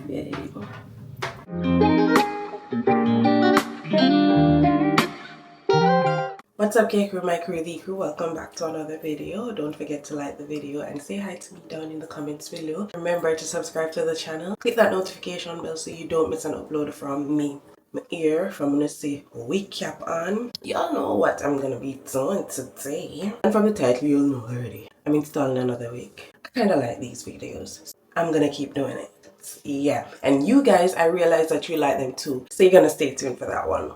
Yeah. What's up, K crew, my crew, the crew? Welcome back to another video. Don't forget to like the video and say hi to me down in the comments below. Remember to subscribe to the channel. Click that notification bell so you don't miss an upload from me. My ear from gonna say wake cap on. Y'all know what I'm gonna be doing today. And from the title you'll know already. I'm installing another wig. I kinda like these videos. I'm gonna keep doing it. Yeah. And you guys, I realize that you like them too. So you're gonna stay tuned for that one.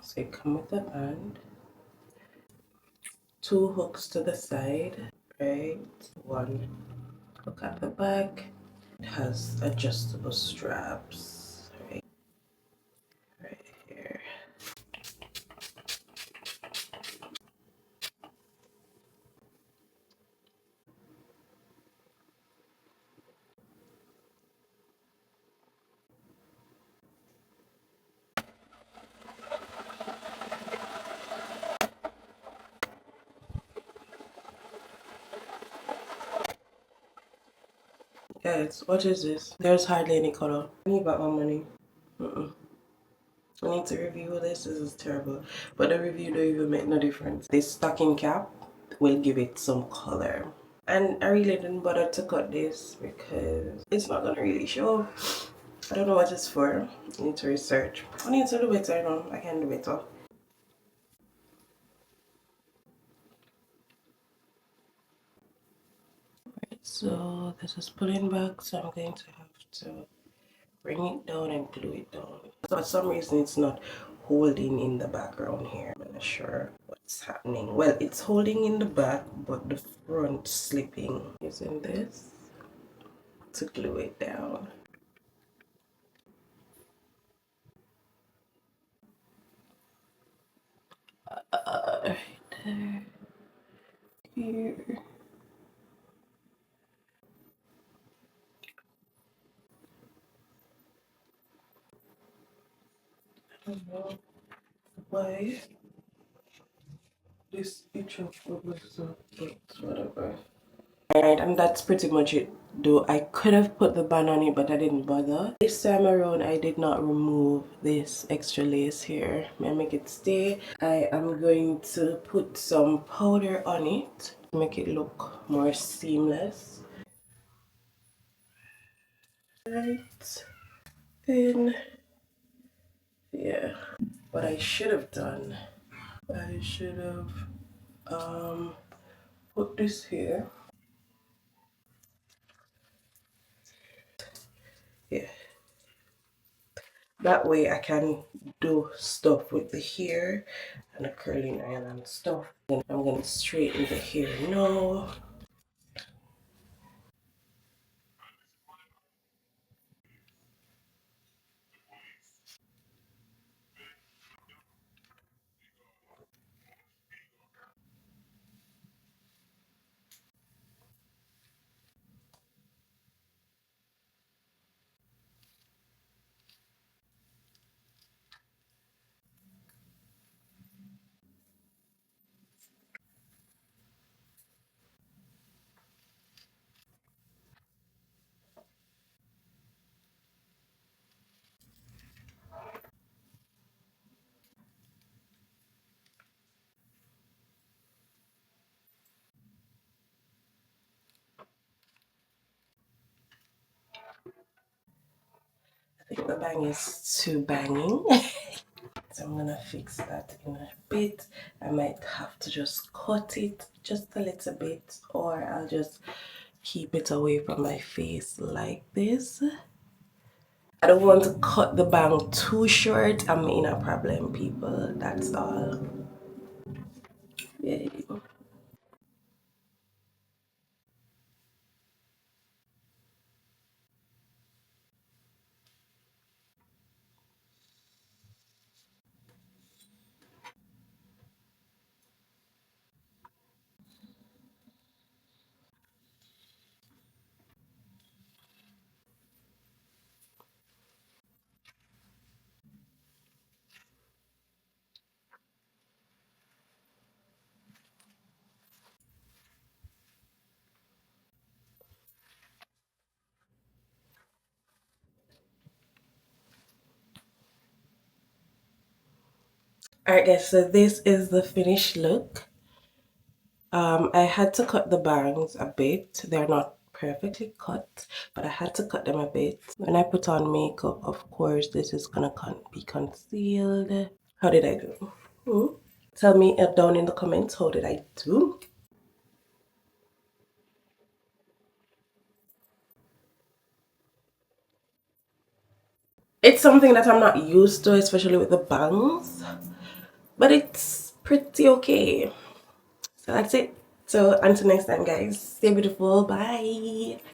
So you come with the band. 2 hooks to the side, right? 1 hook at the back. It has adjustable straps, right here. Guys, what is this? There's hardly any color. I need back my money. I need to review this. This is terrible. But the review don't even make no difference. This stocking cap will give it some color. And I really didn't bother to cut this because it's not gonna really show. I don't know what it's for. I need to research. I need to do better, you know. I can do better. So this is pulling back, so I'm going to have to bring it down and glue it down. So for some reason it's not holding in the background here. I'm not sure what's happening. Well, it's holding in the back, but the front slipping. Using this to glue it down. Right there, here. I don't know why this itch of bubbles up, but whatever. Alright, and that's pretty much it. Though I could have put the band on it, but I didn't bother. This time around, I did not remove this extra lace here. May I make it stay? I am going to put some powder on it to make it look more seamless. Right, then, yeah. What I should have done, I should have put this here. Yeah. That way I can do stuff with the hair and the curling iron and stuff. Then I'm gonna straighten the hair now. I think the bang is too banging. So I'm gonna fix that in a bit. I might have to just cut it just a little bit, or I'll just keep it away from my face like this. I don't want to cut the bang too short. I'm in a problem, people. That's all. Yeah. Alright guys, so this is the finished look. I had to cut the bangs a bit. They're not perfectly cut, but I had to cut them a bit. When I put on makeup, of course, this is gonna be concealed. How did I do? Tell me down in the comments, how did I do? It's something that I'm not used to, especially with the bangs, but it's pretty okay. So that's it. So until next time guys, stay beautiful, bye.